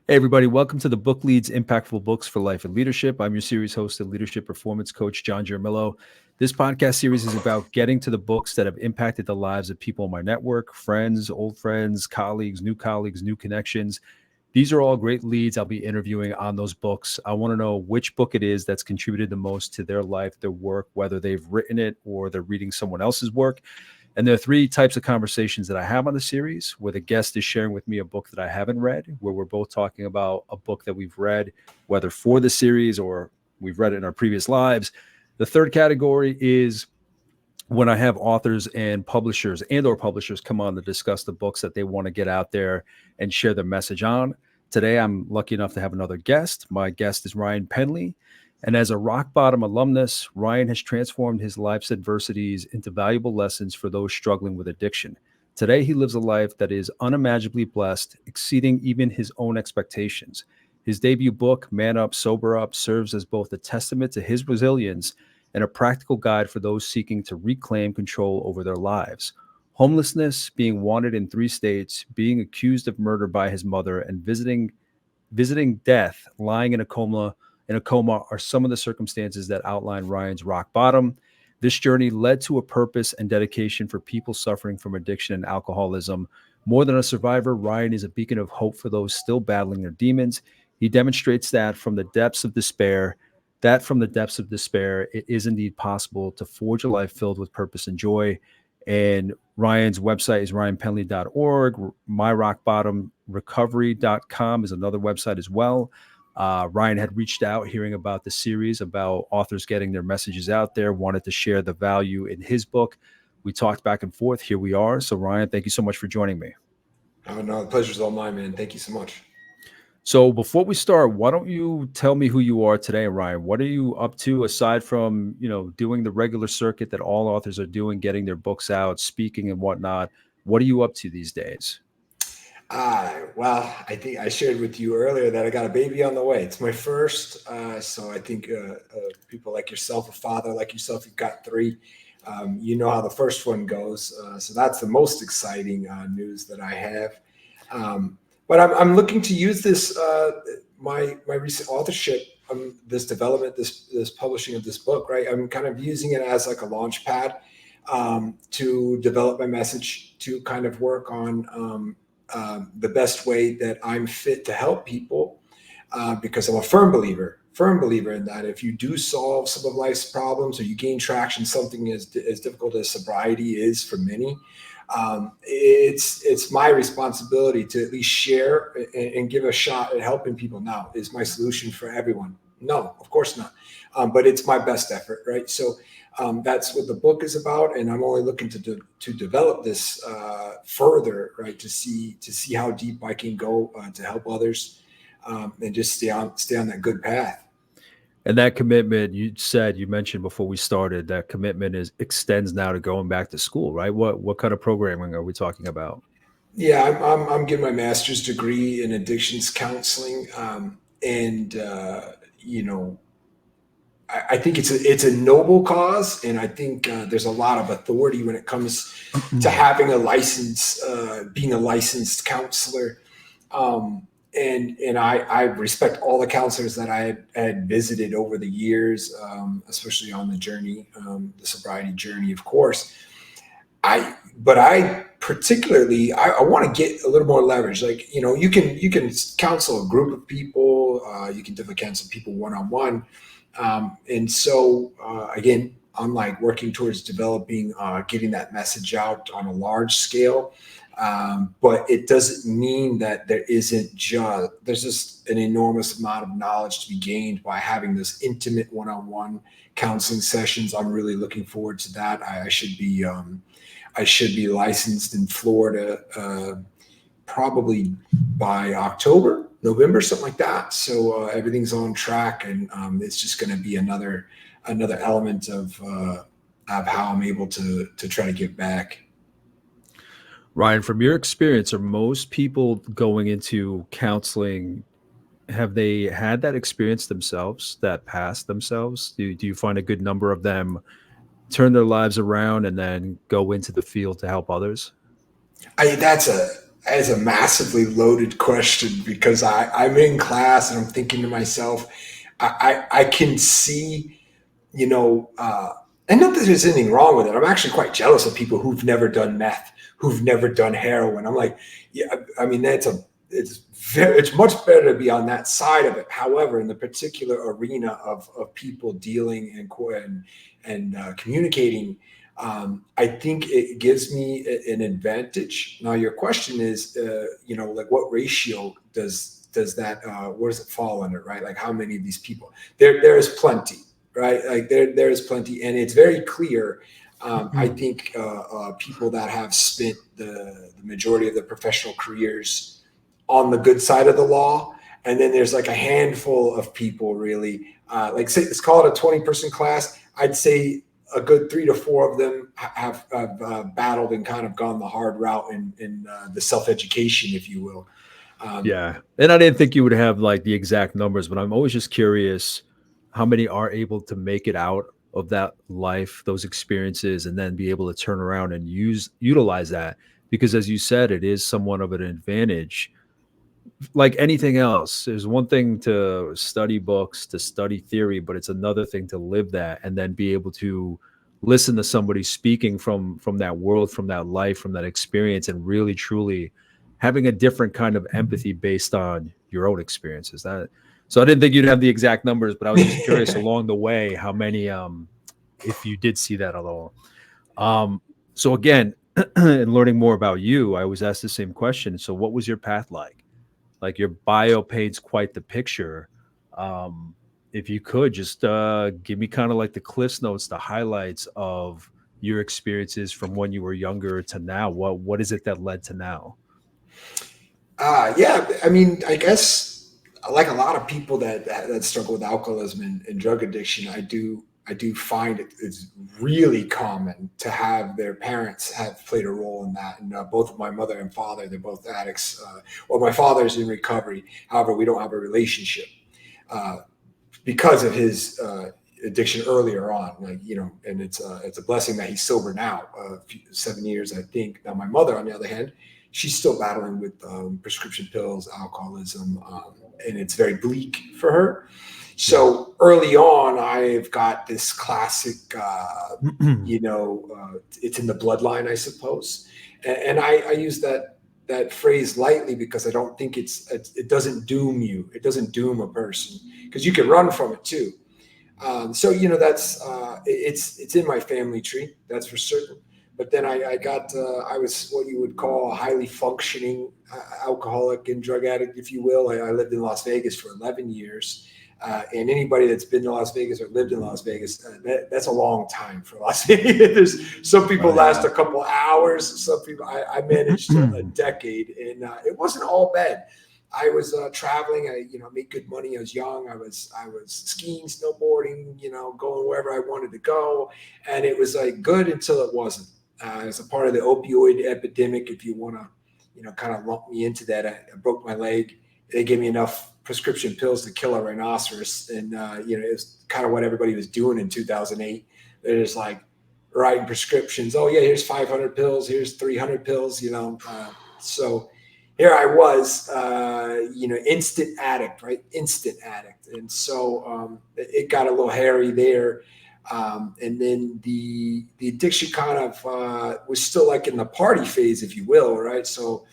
Hey, everybody, welcome to the Book Leads Impactful Books for Life and Leadership. I'm your series host and leadership performance coach, John Giarmillo. This podcast series is about getting to the books that have impacted the lives of people in my network, friends, old friends, colleagues, new connections. These are all great leads I'll be interviewing on those books. I want to know which book it is that's contributed the most to their life, their work, whether they've written it or they're reading someone else's work. And there are three types of conversations that I have on the series where the guest is sharing with me a book that I haven't read, where we're both talking about a book that we've read, whether for the series or we've read it in our previous lives. The third category is when I have authors and publishers come on to discuss the books that they want to get out there and share their message on. Today, I'm lucky enough to have another guest. My guest is Ryan Penley. And as a rock bottom alumnus, Ryan has transformed his life's adversities into valuable lessons for those struggling with addiction. Today, he lives a life that is unimaginably blessed, exceeding even his own expectations. His debut book, Man Up, Sober Up, serves as both a testament to his resilience and a practical guide for those seeking to reclaim control over their lives. Homelessness, being wanted in 3 states, being accused of murder by his mother, and visiting death, lying in a coma are some of the circumstances that outline Ryan's rock bottom. This journey led to a purpose and dedication for people suffering from addiction and alcoholism. More than a survivor, Ryan is a beacon of hope for those still battling their demons. He demonstrates that from the depths of despair, it is indeed possible to forge a life filled with purpose and joy. And Ryan's website is ryanpenley.org. MyRockBottomRecovery.com is another website as well. Ryan had reached out hearing about the series about authors getting their messages out there, wanted to share the value in his book. We talked back and forth. Here we are. So, Ryan, thank you so much for joining me. Oh, no, the pleasure's all mine, man. Thank you so much. So before we start, why don't you tell me who you are today, Ryan? What are you up to aside from, doing the regular circuit that all authors are doing, getting their books out, speaking and whatnot? What are you up to these days? Well, I think I shared with you earlier that I got a baby on the way. It's my first. So I think people like yourself, a father like yourself, you've got 3. You know how the first one goes. So that's the most exciting news that I have. But I'm looking to use this, my recent authorship, this development, this publishing of this book, right? I'm kind of using it as like a launch pad to develop my message, to kind of work on the best way that I'm fit to help people, because I'm a firm believer in that if you do solve some of life's problems or you gain traction, something as difficult as sobriety is for many, it's my responsibility to at least share and give a shot at helping people. Now, is my solution for everyone? No, of course not. But it's my best effort, right? So that's what the book is about, and I'm only looking to develop this further, right? To see how deep I can go to help others, and just stay on that good path. And that commitment you mentioned before we started, that commitment extends now to going back to school, right? What kind of programming are we talking about? Yeah, I'm getting my master's degree in addictions counseling, and you know, I think it's a noble cause, and I think there's a lot of authority when it comes to having a license, being a licensed counselor. And I respect all the counselors that I had visited over the years, especially on the journey, the sobriety journey, of course. But I particularly, I want to get a little more leverage. Like, you can counsel a group of people, you can definitely counsel people one-on-one. And so, again, I'm like working towards developing, getting that message out on a large scale. But it doesn't mean that there's just an enormous amount of knowledge to be gained by having this intimate one-on-one counseling sessions. I'm really looking forward to that. I should be licensed in Florida, probably by November, something like that. So everything's on track, and it's just going to be another element of how I'm able to try to give back. Ryan, from your experience, are most people going into counseling, have they had that experience themselves, that past themselves? Do you find a good number of them turn their lives around and then go into the field to help others? That's As a massively loaded question, because I'm in class and I'm thinking to myself, I can see, you know, and not that there's anything wrong with it. I'm actually quite jealous of people who've never done meth, who've never done heroin. I'm like, yeah, I mean, it's much better to be on that side of it. However, in the particular arena of people dealing and communicating, I think it gives me an advantage. Now, your question is, like what ratio does that where does it fall under, right? Like how many of these people? There is plenty, right? Like there is plenty, and it's very clear. I think people that have spent the majority of their professional careers on the good side of the law, and then there's like a handful of people really, like say let's call it a 20-person class. I'd say a good 3 to 4 of them have battled and kind of gone the hard route in the self-education, if you will. Yeah. And I didn't think you would have like the exact numbers, but I'm always just curious how many are able to make it out of that life, those experiences, and then be able to turn around and utilize that. Because as you said, it is somewhat of an advantage. Like anything else, there's one thing to study books, to study theory, but it's another thing to live that and then be able to listen to somebody speaking from that world, from that life, from that experience, and really truly having a different kind of empathy based on your own experiences. That so I didn't think you'd have the exact numbers, but I was just curious along the way how many if you did see that at all. So again, in learning more about you, I was asked the same question. So what was your path like? Like your bio paints quite the picture. If you could just give me kind of like the cliffs notes, the highlights of your experiences from when you were younger to now. What is it that led to now? Yeah, I mean, I guess like a lot of people that struggle with alcoholism and drug addiction, I do find it's really common to have their parents have played a role in that. And both of my mother and father, they're both addicts. Well, my father's in recovery. However, we don't have a relationship uh, because of his addiction earlier on. Like and it's a blessing that he's sober now, 7 years, I think. Now, my mother, on the other hand, she's still battling with prescription pills, alcoholism, and it's very bleak for her. So early on, I've got this classic, it's in the bloodline, I suppose, and I use that phrase lightly because I don't think it doesn't doom you, it doesn't doom a person because you can run from it too. So that's it's in my family tree, that's for certain. But then I was what you would call a highly functioning alcoholic and drug addict, if you will. I lived in Las Vegas for 11 years. And anybody that's been to Las Vegas or lived in Las Vegas, that's a long time for Las Vegas. Some people last a couple hours. Some people, I managed a decade, and it wasn't all bad. I was traveling. I made good money. I was young. I was skiing, snowboarding. Going wherever I wanted to go, and it was like good until it wasn't. As a part of the opioid epidemic, if you want to, kind of lump me into that, I broke my leg. They gave me enough prescription pills to kill a rhinoceros, and it was kind of what everybody was doing in 2008. They're just like writing prescriptions. Oh yeah, here's 500 pills. Here's 300 pills. So here I was, instant addict, right? Instant addict. And so it got a little hairy there. And then the addiction kind of was still like in the party phase, if you will, right? So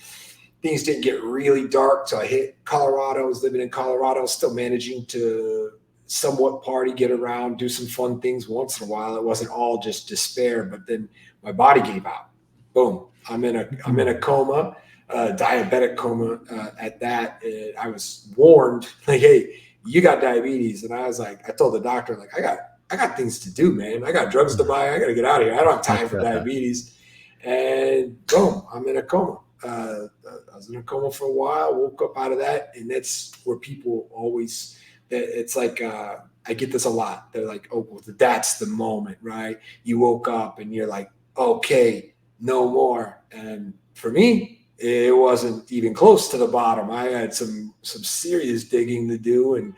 things didn't get really dark till I hit Colorado. I was living in Colorado, still managing to somewhat party, get around, do some fun things once in a while. It wasn't all just despair, but then my body gave out. Boom. I'm in a coma, diabetic coma at that. I was warned, like, hey, you got diabetes. And I was like, I told the doctor, like, I got things to do, man. I got drugs to buy. I got to get out of here. I don't have time for diabetes. And boom, I'm in a coma. I was in a coma for a while, woke up out of that. And that's where people always, it's like, I get this a lot. They're like, oh, well, that's the moment, right? You woke up and you're like, okay, no more. And for me, it wasn't even close to the bottom. I had some serious digging to do. And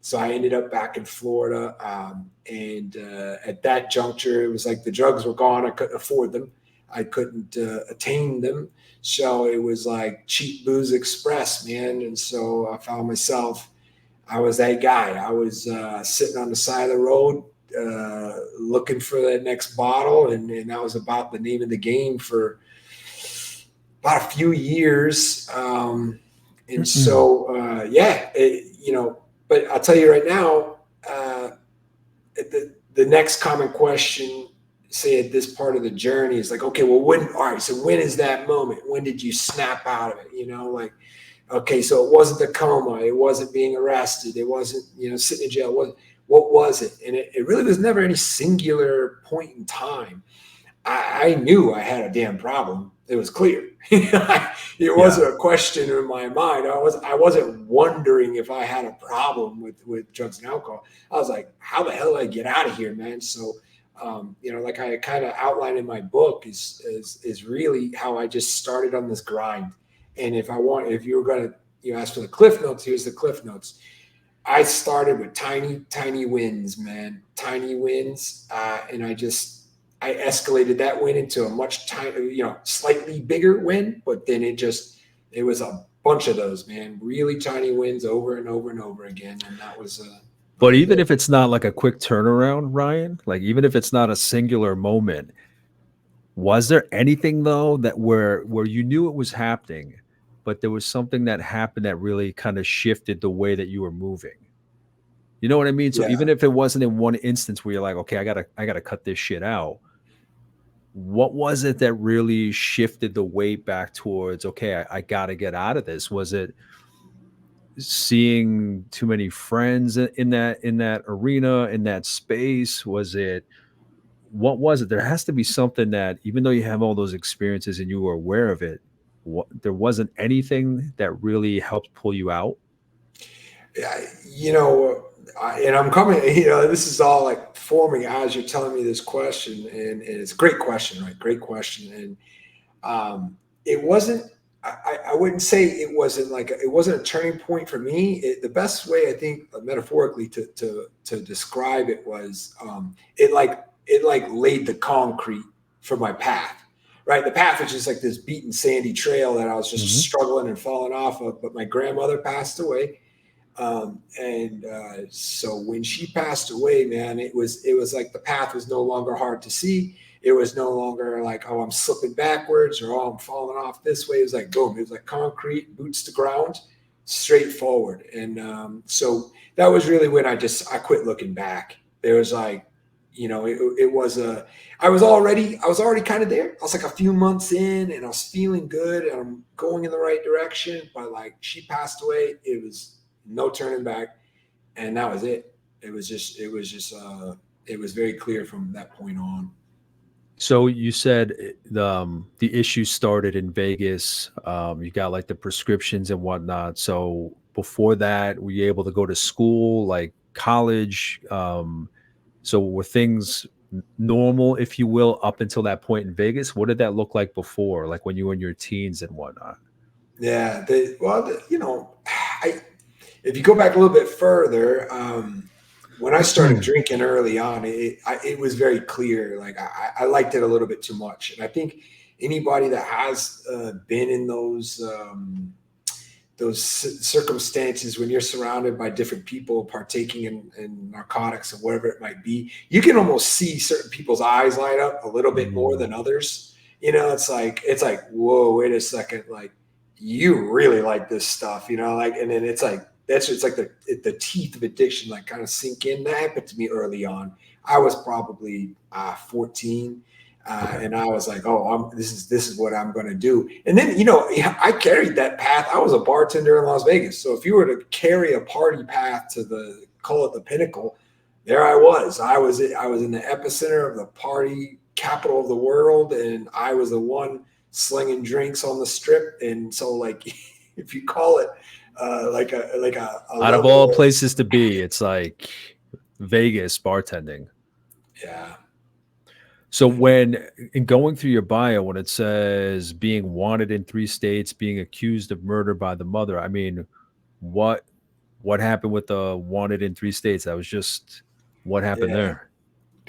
so I ended up back in Florida. And at that juncture, it was like the drugs were gone. I couldn't afford them. I couldn't attain them. So it was like cheap booze express, man. And so I found myself, I was that guy. I was sitting on the side of the road looking for that next bottle. And that was about the name of the game for about a few years. And so, but I'll tell you right now, the next common question, say at this part of the journey, is like, okay, well, all right, so when is that moment? When did you snap out of it? Like, okay, so it wasn't the coma, it wasn't being arrested, it wasn't, sitting in jail. What was it? And it really was never any singular point in time. I knew I had a damn problem. It was clear. It wasn't a question in my mind. I wasn't wondering if I had a problem with drugs and alcohol. I was like, how the hell do I get out of here, man? So, like I kind of outlined in my book is really how I just started on this grind. And if you were going to, ask for the cliff notes, here's the cliff notes. I started with tiny wins, man, tiny wins. And I escalated that win into a much slightly bigger win, but then it was a bunch of those, man, really tiny wins over and over and over again. And that was, but even if it's not like a quick turnaround, Ryan, like even if it's not a singular moment, was there anything though that where you knew it was happening, but there was something that happened that really kind of shifted the way that you were moving? You know what I mean? So even if it wasn't in one instance where you're like, okay, I gotta cut this shit out, what was it that really shifted the weight back towards, okay, I got to get out of this? Was it seeing too many friends in that arena, in that space? What was it? There has to be something that, even though you have all those experiences and you were aware of it, there wasn't anything that really helped pull you out? And I'm coming, this is all like forming as you're telling me this question, and it's a great question, right? Great question. And it wasn't, I wouldn't say it wasn't a turning point for me. The best way I think metaphorically to describe it was, it laid the concrete for my path, right? The path was just like this beaten sandy trail that I was just struggling and falling off of, but my grandmother passed away. So when she passed away, man, it was like the path was no longer hard to see. It was no longer like, oh, I'm slipping backwards or oh, I'm falling off this way. It was like, boom, it was like concrete, boots to ground, straight forward. And so that was really when I quit looking back. There was like, I was already kind of there. I was like a few months in and I was feeling good and I'm going in the right direction. But like she passed away, it was no turning back. And that was it. It was very clear from that point on. So you said the issue started in Vegas. You got like the prescriptions and whatnot. So before that, were you able to go to school, like college? So were things normal, if you will, up until that point in Vegas? What did that look like before, like when you were in your teens and whatnot? Yeah. If you go back a little bit further, when I started drinking early on, it was very clear. Like I liked it a little bit too much. And I think anybody that has been in those circumstances when you're surrounded by different people partaking in narcotics or whatever it might be, you can almost see certain people's eyes light up a little bit more than others. It's like, whoa, wait a second. Like you really like this stuff, and then it's like, it's like the teeth of addiction, like kind of sink in. That happened to me early on. I was probably 14. And I was like, oh, this is what I'm going to do. And then, I carried that path. I was a bartender in Las Vegas. So if you were to carry a party path to call it the pinnacle, there I was. I was in the epicenter of the party capital of the world. And I was the one slinging drinks on the strip. And so like, if you call it out of all places to be, it's like Vegas bartending. Yeah. So when in going through your bio, when it says being wanted in 3 states, being accused of murder by the mother, I mean, what happened with the wanted in 3 states? That was just what happened there.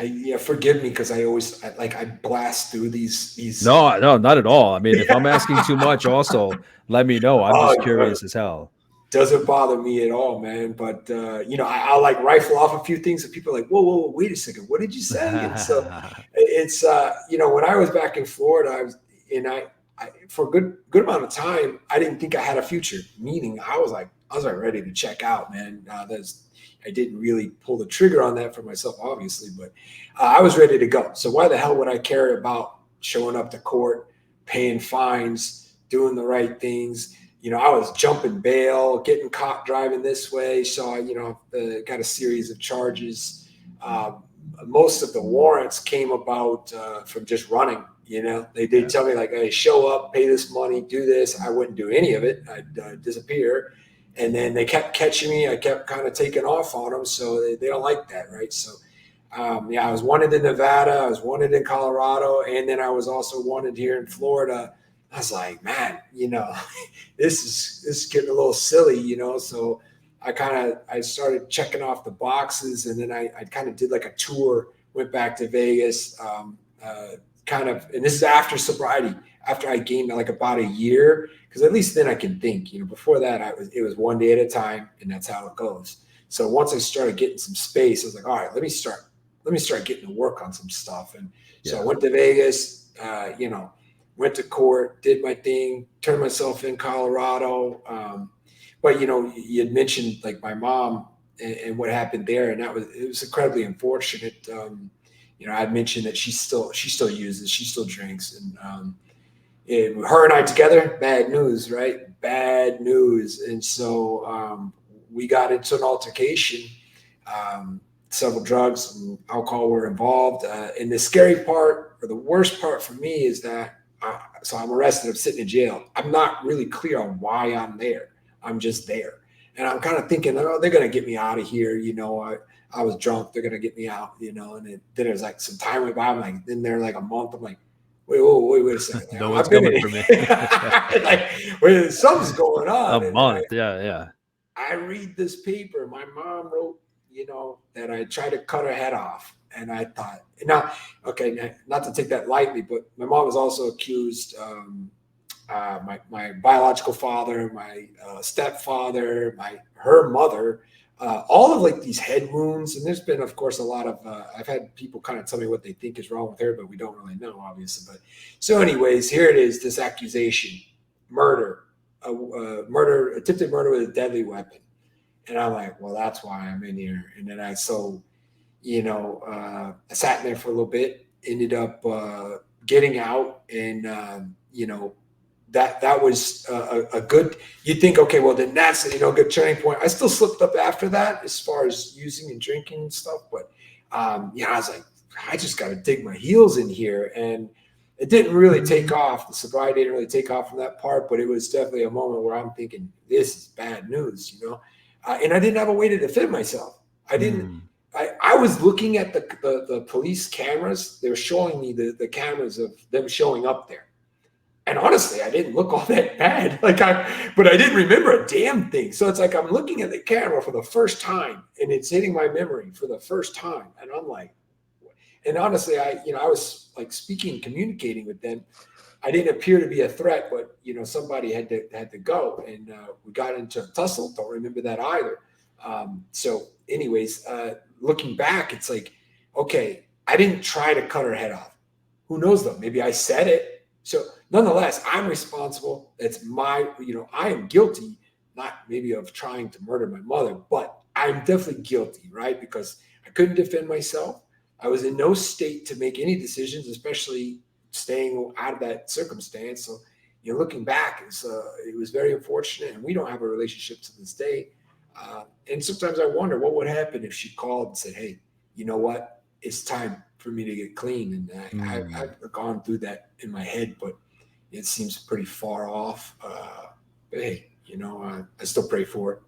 Yeah, forgive me because I blast through these. No, no, not at all. I mean, if I'm asking too much, also let me know. I'm Oh, just curious as hell. doesn't bother me at all, man. But I'll like rifle off a few things, and people are like, whoa, wait a second, what did you say? And so it's when I was back in Florida, I for a good amount of time, I didn't think I had a future. Meaning, I was like ready to check out, man. I didn't really pull the trigger on that for myself, obviously, but I was ready to go. So why the hell would I care about showing up to court, paying fines, doing the right things? I was jumping bail, getting caught driving this way. So got a series of charges. Most of the warrants came about from just running. They did tell me like, "Hey, show up, pay this money, do this." I wouldn't do any of it. I'd disappear, and then they kept catching me. I kept kind of taking off on them, so they don't like that, right? So I was wanted in Nevada, I was wanted in Colorado, and then I was also wanted here in Florida. I was like, man, this is getting a little silly, So I started checking off the boxes, and then I kind of did like a tour, went back to Vegas, and this is after sobriety, after I gained like about a year, because at least then I can think. Before that it was one day at a time, and that's how it goes. So once I started getting some space, I was like, all right, let me start getting to work on some stuff. And so I went to Vegas, went to court, did my thing, turned myself in Colorado. But you had mentioned like my mom and what happened there, and it was incredibly unfortunate. I'd mentioned that she still uses, she still drinks, and her and I together, bad news, right? Bad news. And so we got into an altercation. Several drugs and alcohol were involved. And the scary part, or the worst part for me, is that so I'm arrested, I'm sitting in jail. I'm not really clear on why I'm there. I'm just there. And I'm kind of thinking, oh, they're going to get me out of here. I was drunk. They're going to get me out, and then there's like some time went by. I'm like, in there like a month. I'm like, wait a second. Like, No one's coming for me. like, wait, something's going on. A month. Yeah. I read this paper my mom wrote, that I tried to cut her head off. And I thought, now, okay, not to take that lightly, but my mom was also accused. My biological father, my stepfather, her mother, all of like these head wounds. And there's been, of course, a lot of, I've had people kind of tell me what they think is wrong with her, but we don't really know, obviously. But so anyways, here it is, this accusation, murder, attempted murder with a deadly weapon. And I'm like, well, that's why I'm in here. And then I sat in there for a little bit, ended up getting out, and that was a good. You'd think, okay, well then that's a good turning point. I still slipped up after that as far as using and drinking and stuff, but I was like, I just got to dig my heels in here, and it didn't really take off. The sobriety didn't really take off from that part, but it was definitely a moment where I'm thinking, this is bad news, and I didn't have a way to defend myself. I didn't. I was looking at the police cameras. They were showing me the cameras of them showing up there. And honestly, I didn't look all that bad. But I didn't remember a damn thing. So it's like I'm looking at the camera for the first time, and it's hitting my memory for the first time. And I'm like, and honestly, I was like speaking, communicating with them. I didn't appear to be a threat, but somebody had to go, and we got into a tussle. Don't remember that either. So, anyways, looking back, it's like, okay, I didn't try to cut her head off. Who knows though? Maybe I said it. So, nonetheless, I'm responsible. It's my, I am guilty, not maybe of trying to murder my mother, but I'm definitely guilty, right? Because I couldn't defend myself. I was in no state to make any decisions, especially staying out of that circumstance. So, looking back, it was very unfortunate, and we don't have a relationship to this day. And sometimes I wonder what would happen if she called and said, "Hey, you know what? It's time for me to get clean." And I've gone through that in my head, but it seems pretty far off. But hey, I still pray for it.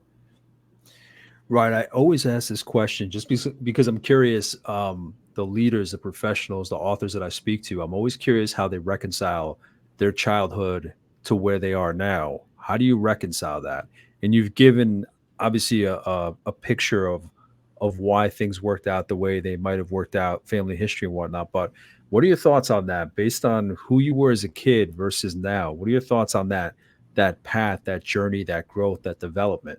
Right. I always ask this question just because I'm curious. The leaders, the professionals, the authors that I speak to, I'm always curious how they reconcile their childhood to where they are now. How do you reconcile that? And you've given obviously a picture of of why things worked out the way they might have worked out, family history and whatnot. But what are your thoughts on that based on who you were as a kid versus now? What are your thoughts on that path, that journey, that growth, that development?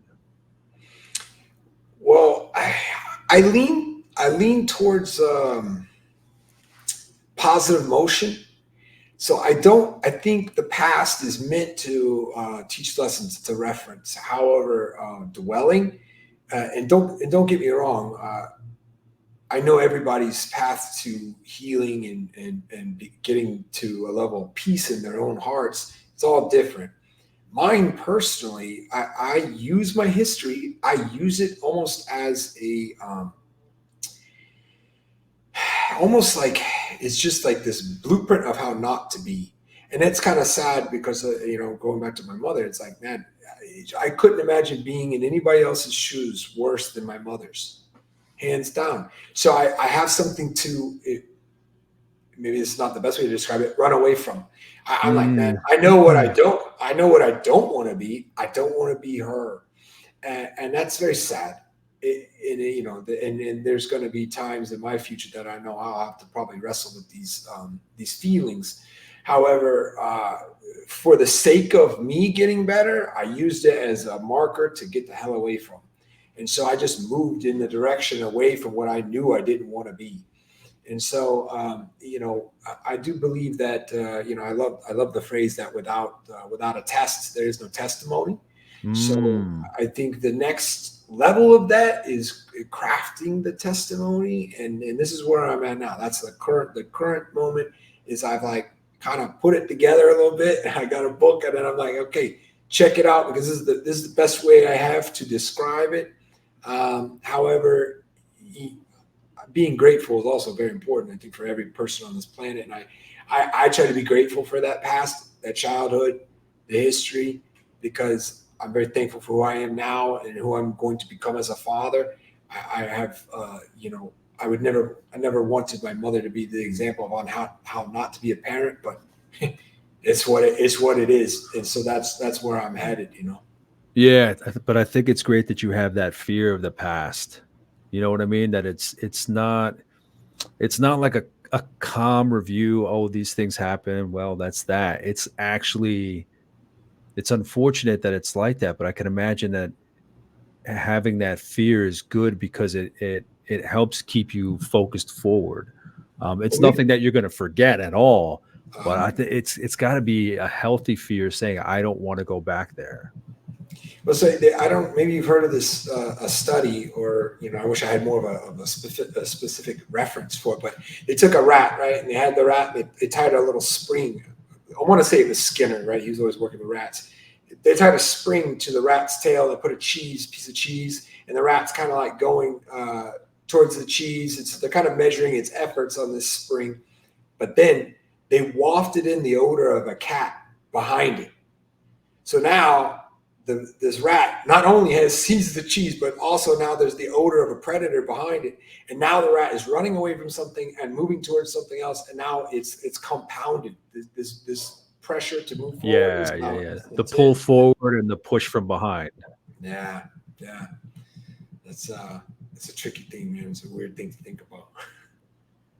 Well, I lean towards positive motion. So I think the past is meant to teach lessons to reference. However, dwelling and don't get me wrong. I know everybody's path to healing and getting to a level of peace in their own hearts. It's all different. Mine personally, I use my history. I use it almost as a almost like it's just like this blueprint of how not to be. And it's kind of sad because going back to my mother, it's like, man, I couldn't imagine being in anybody else's shoes worse than my mother's, hands down. So I have something to maybe this is not the best way to describe it, run away from. I'm like, man, Mm. I know what I know what I don't want to be. I don't want to be her. And that's very sad. And there's going to be times in my future that I know I'll have to probably wrestle with these feelings. However, for the sake of me getting better, I used it as a marker to get the hell away from. And so I just moved in the direction away from what I knew I didn't want to be. And so, I do believe that, I love the phrase that without a test, there is no testimony. So Mm. I think the next level of that is crafting the testimony. And this is where I'm at now. That's the current moment is I've like kind of put it together a little bit. I got a book and then I'm like, okay, check it out because this is the best way I have to describe it. However, being grateful is also very important, I think, for every person on this planet. And I try to be grateful for that past, that childhood, the history, because I'm very thankful for who I am now and who I'm going to become as a father. I have, I never wanted my mother to be the example on how not to be a parent, but it's what it is. And so that's where I'm headed, Yeah, but I think it's great that you have that fear of the past. You know what I mean? That it's not like a calm review. Oh, these things happen. Well, that's that. It's unfortunate that it's like that, but I can imagine that having that fear is good because it helps keep you focused forward. It's Well, nothing that you're going to forget at all, but I um, think it's got to be a healthy fear saying I don't want to go back there. Well, so I don't. Maybe you've heard of this a study, or I wish I had more of a specific reference for it. But they took a rat, right, and they had the rat. They tied a little spring. I want to say it was Skinner, right? He was always working with rats. They tied a spring to the rat's tail. They put a piece of cheese, and the rat's kind of like going towards the cheese. They're kind of measuring its efforts on this spring. But then they wafted in the odor of a cat behind it. So now this rat not only has seized the cheese, but also now there's the odor of a predator behind it. And now the rat is running away from something and moving towards something else. And now it's compounded. This pressure to move forward is Yeah, yeah, now yeah. The pull intense. forward and the push from behind. Yeah, yeah. That's a tricky thing, man. It's a weird thing to think about.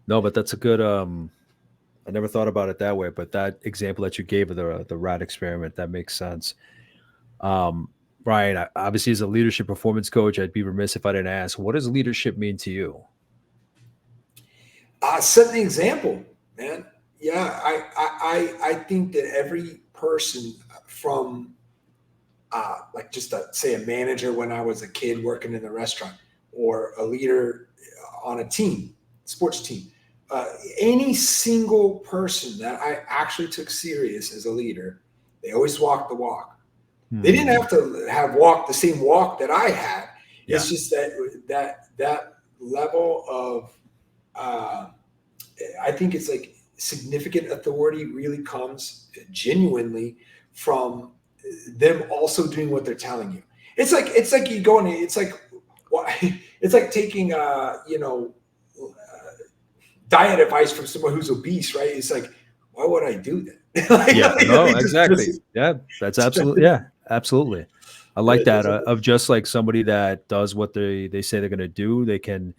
No, but that's a good I never thought about it that way, but that example that you gave of the rat experiment, that makes sense. Um, Brian, obviously as a leadership performance coach, I'd be remiss if I didn't ask, what does leadership mean to you? Set the example, man. Yeah, I think that every person from like just say a manager when I was a kid working in the restaurant, or a leader on a team, sports team. Any single person that I actually took serious as a leader, they always walked the walk. They didn't Hmm. have to have walked the same walk that I had. Yeah. It's just that level of I think it's like significant authority really comes genuinely from them also doing what they're telling you. It's like you go in. It's like it's like taking diet advice from someone who's obese, right? It's like, why would I do that? Yeah. Like, No, it exactly. just Yeah. That's absolutely. Yeah. Absolutely. I like that of just like somebody that does what they say they're going to do. They can,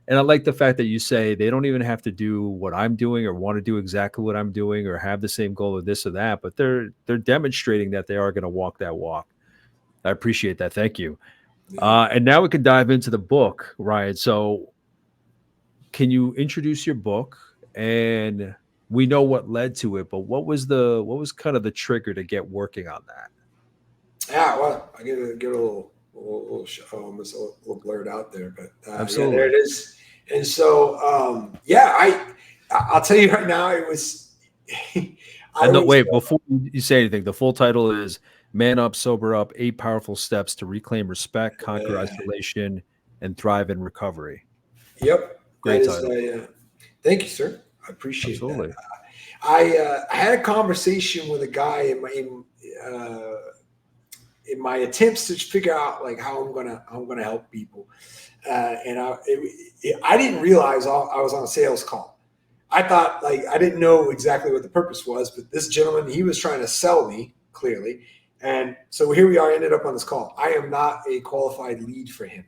and I like the fact that you say they don't even have to do what I'm doing or want to do exactly what I'm doing or have the same goal or this or that, but they're demonstrating that they are going to walk that walk. I appreciate that. Thank you. Yeah. And now we can dive into the book, Ryan. So can you introduce your book? And we know what led to it, but what was kind of the trigger to get working on that? Yeah, well, I get a almost a little blurred out there, but yeah, there Absolutely. it is. And so, yeah, I'll tell you right now, it was. I And was wait, before you say anything, the full title is Man Up, Sober Up, 8 Powerful Steps to Reclaim Respect, Conquer uh, Isolation, and Thrive in Recovery. yep, that Great is title. thank you, sir. I appreciate that. Absolutely. I had a conversation with a guy in my attempts to figure out like how I'm gonna help people, and I didn't realize I was on a sales call. I thought like I didn't know exactly what the purpose was, but this gentleman, he was trying to sell me clearly, and so here we are. Ended up on this call. I am not a qualified lead for him,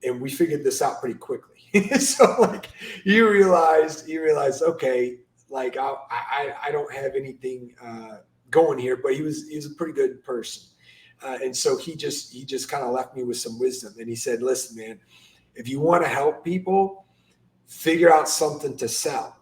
and we figured this out pretty quickly. So like you realized okay, like I don't have anything going here, but he was a pretty good person. And so he just kind of left me with some wisdom, and he said, "Listen, man, if you want to help people, figure out something to sell.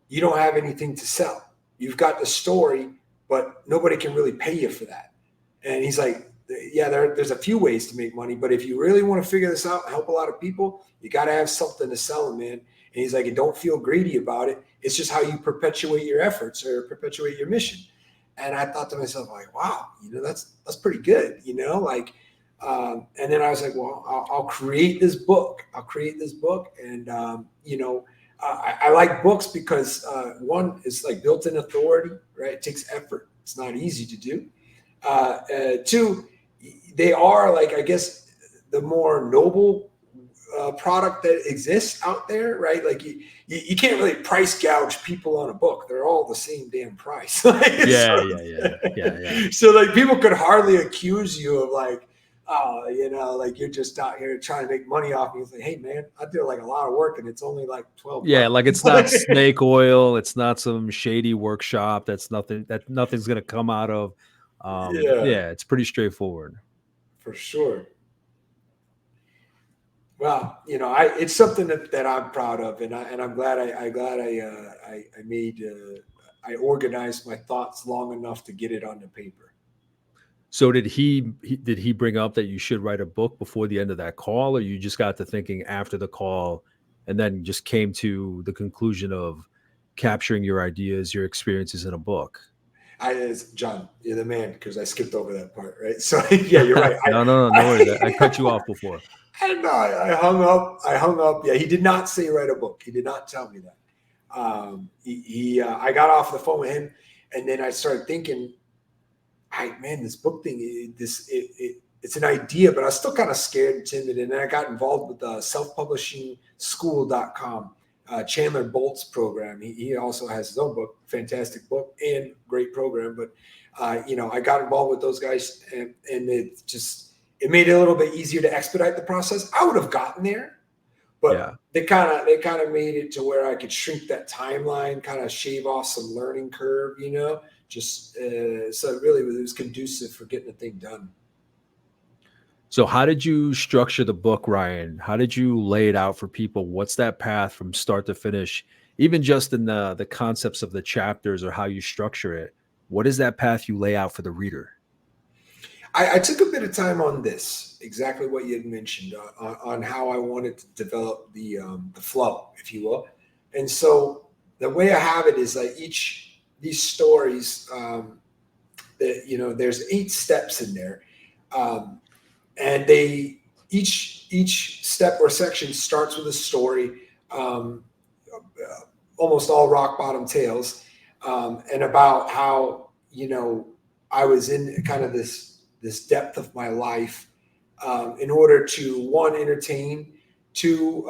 You don't have anything to sell. You've got the story, but nobody can really pay you for that." And he's like, "Yeah, there's a few ways to make money, but if you really want to figure this out, help a lot of people, you got to have something to sell them, man." And he's like, "And don't feel greedy about it. It's just how you perpetuate your efforts or perpetuate your mission." And I thought to myself, like, wow, that's pretty good, like, and then I was like, well, I'll create this book. I'll create this book. And, I like books because one is like built-in authority, right? It takes effort. It's not easy to do. Two, they are like, I guess, the more noble product that exists out there, right? Like you can't really price gouge people on a book. They're all the same damn price. Yeah. So like people could hardly accuse you of like, oh, like you're just out here trying to make money off me. It's like, hey man, I did like a lot of work and it's only like 12 Yeah, bucks. like it's not snake oil, it's not some shady workshop that nothing's gonna come out of. Yeah, Yeah, it's pretty straightforward. for sure. Well, it's something that I'm proud of, and I'm glad I made I organized my thoughts long enough to get it on the paper. So did he bring up that you should write a book before the end of that call, or you just got to thinking after the call and then just came to the conclusion of capturing your ideas, your experiences in a book? John, you're the man because I skipped over that part, right? So yeah, you're right. No worries. I cut you off before. I know. I hung up. I hung up. Yeah, he did not say write a book. He did not tell me that. I got off the phone with him, and then I started thinking, man, this book thing, it's an idea, but I was still kind of scared and timid. And then I got involved with selfpublishingschool.com, Chandler Bolt's program. He also has his own book, fantastic book and great program. But, I got involved with those guys, and it made it a little bit easier to expedite the process. I would have gotten there, but Yeah. they kind of made it to where I could shrink that timeline, kind of shave off some learning curve, just so it was conducive for getting the thing done. So how did you structure the book, Ryan? How did you lay it out for people? What's that path from start to finish? Even just in the concepts of the chapters or how you structure it, what is that path you lay out for the reader? I took a bit of time on this, exactly what you had mentioned, on how I wanted to develop the flow, if you will. And so the way I have it is like these stories, there's 8 steps in there. And each step or section starts with a story, almost all rock bottom tales, and about how I was in kind of this depth of my life, in order to, one, entertain, two,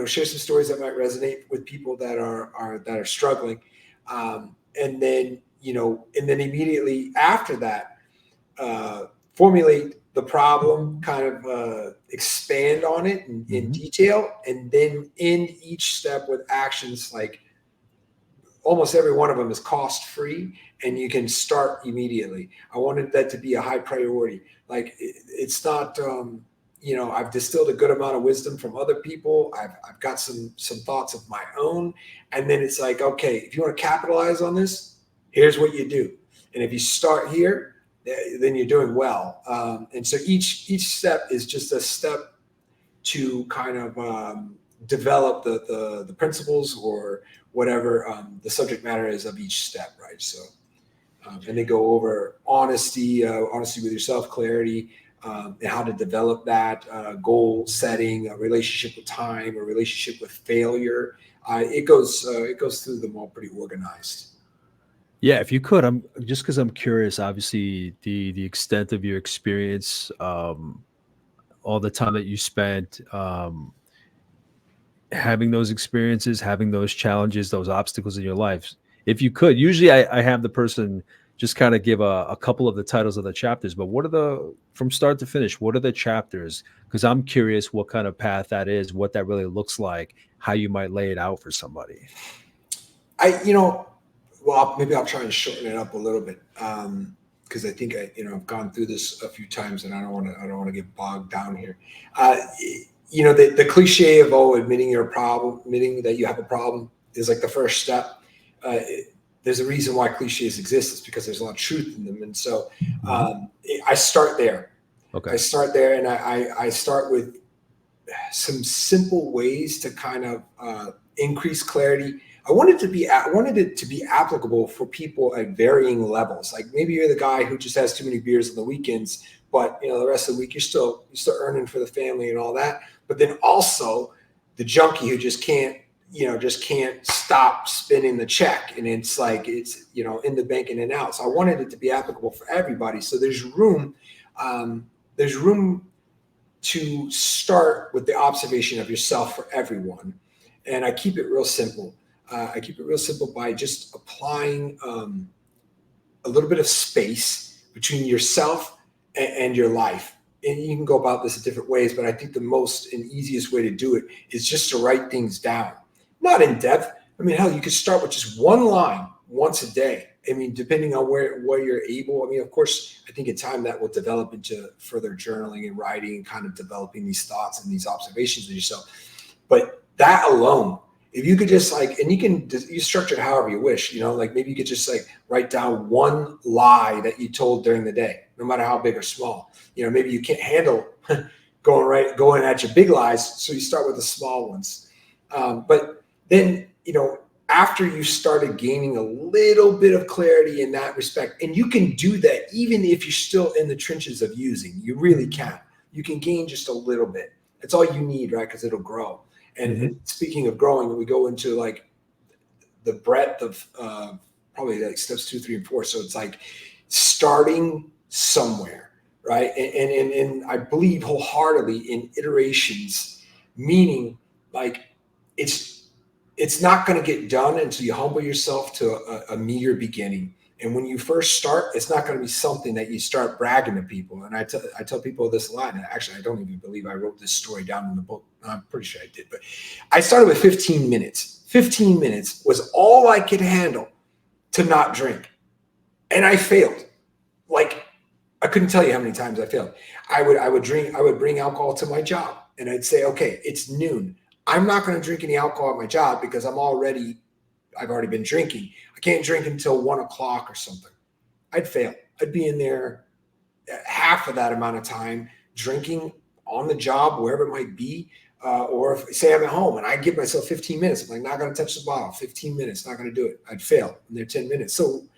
share some stories that might resonate with people that are struggling, and then immediately after that, formulate the problem, kind of expand on it in detail, and then end each step with actions. Like almost every one of them is cost free, and you can start immediately. I wanted that to be a high priority. Like it's not, I've distilled a good amount of wisdom from other people. I've got some thoughts of my own, and then it's like, okay, if you want to capitalize on this, here's what you do. And if you start here, then you're doing well. And so each step is just a step to kind of develop the principles or whatever the subject matter is of each step, right? So, and they go over honesty with yourself, clarity, and how to develop that, goal setting, a relationship with time, a relationship with failure. It goes through them all pretty organized. Yeah, if you could, I'm just because I'm curious. Obviously, the extent of your experience, all the time that you spent having those experiences, having those challenges, those obstacles in your life. If you could, usually I have the person just kind of give a couple of the titles of the chapters, but what are from start to finish, what are the chapters? Because I'm curious what kind of path that is, what that really looks like, how you might lay it out for somebody. Well, maybe I'll try and shorten it up a little bit. Because I think I've gone through this a few times, and I don't want to get bogged down here. The cliche of admitting you're a problem, admitting that you have a problem is like the first step. There's a reason why cliches exist. It's because there's a lot of truth in them, and so I start there. Okay. I start there, and I start with some simple ways to kind of increase clarity. I wanted it to be applicable for people at varying levels. Like maybe you're the guy who just has too many beers on the weekends, but the rest of the week you're still earning for the family and all that. But then also the junkie who just can't stop spinning the check, and it's like it's in the bank in and out. So I wanted it to be applicable for everybody. So there's room to start with the observation of yourself for everyone, and I keep it real simple. I keep it real simple by just applying a little bit of space between yourself and your life. And you can go about this in different ways, but I think the most and easiest way to do it is just to write things down. Not in depth. I mean, hell, you could start with just one line once a day. I mean, depending on where you're able. I mean, of course, I think in time that will develop into further journaling and writing and kind of developing these thoughts and these observations of yourself. But that alone, if you could just and you structure it however you wish, like maybe you could just write down one lie that you told during the day, no matter how big or small. Maybe you can't handle going at your big lies, so you start with the small ones. But then, after you started gaining a little bit of clarity in that respect, and you can do that even if you're still in the trenches of using, you really can. You can gain just a little bit. That's all you need, right? Because it'll grow. And speaking of growing, we go into the breadth of probably steps 2, 3, and 4. So it's starting somewhere, right? And I believe wholeheartedly in iterations, meaning it's not going to get done until you humble yourself to a meager beginning. And when you first start, it's not going to be something that you start bragging to people. And I tell people this a lot. And actually, I don't even believe I wrote this story down in the book. I'm pretty sure I did. But I started with 15 minutes. 15 minutes was all I could handle to not drink. And I failed. I couldn't tell you how many times I failed. I would bring alcohol to my job. And I'd say, okay, it's noon. I'm not going to drink any alcohol at my job because I've already been drinking. I can't drink until 1 o'clock or something. I'd fail. I'd be in there half of that amount of time drinking on the job, wherever it might be. Or if say I'm at home and I give myself 15 minutes, I'm not going to touch the bottle, 15 minutes, not going to do it. I'd fail in there 10 minutes. So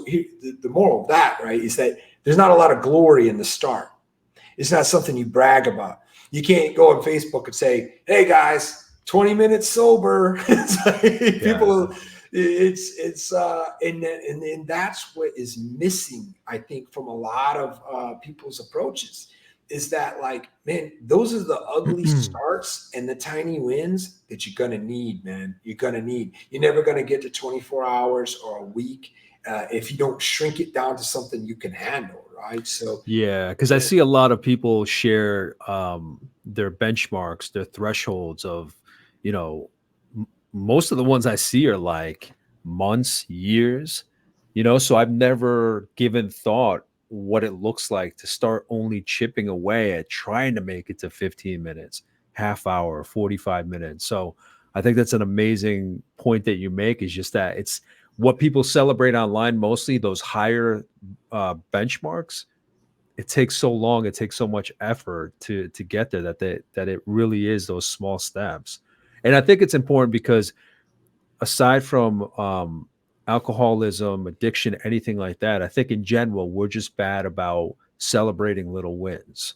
here, the moral of that, right, is that there's not a lot of glory in the start. It's not something you brag about. You can't go on Facebook and say, hey guys, 20 minutes sober. People, and that's what is missing, I think, from a lot of people's approaches, is that man, those are the ugly starts and the tiny wins that you're going to need, man. You're going to need. You're never going to get to 24 hours or a week if you don't shrink it down to something you can handle, right? So Yeah, because I see a lot of people share their benchmarks, their thresholds of, you know, most of the ones I see are like months, years, so I've never given thought what it looks like to start only chipping away at trying to make it to 15 minutes, half hour, 45 minutes. So I think that's an amazing point that you make, is just that it's what people celebrate online, mostly those higher benchmarks. It takes so long, it takes so much effort to get there, that it really is those small steps. And I think it's important because aside from alcoholism, addiction, anything like that, I think in general we're just bad about celebrating little wins.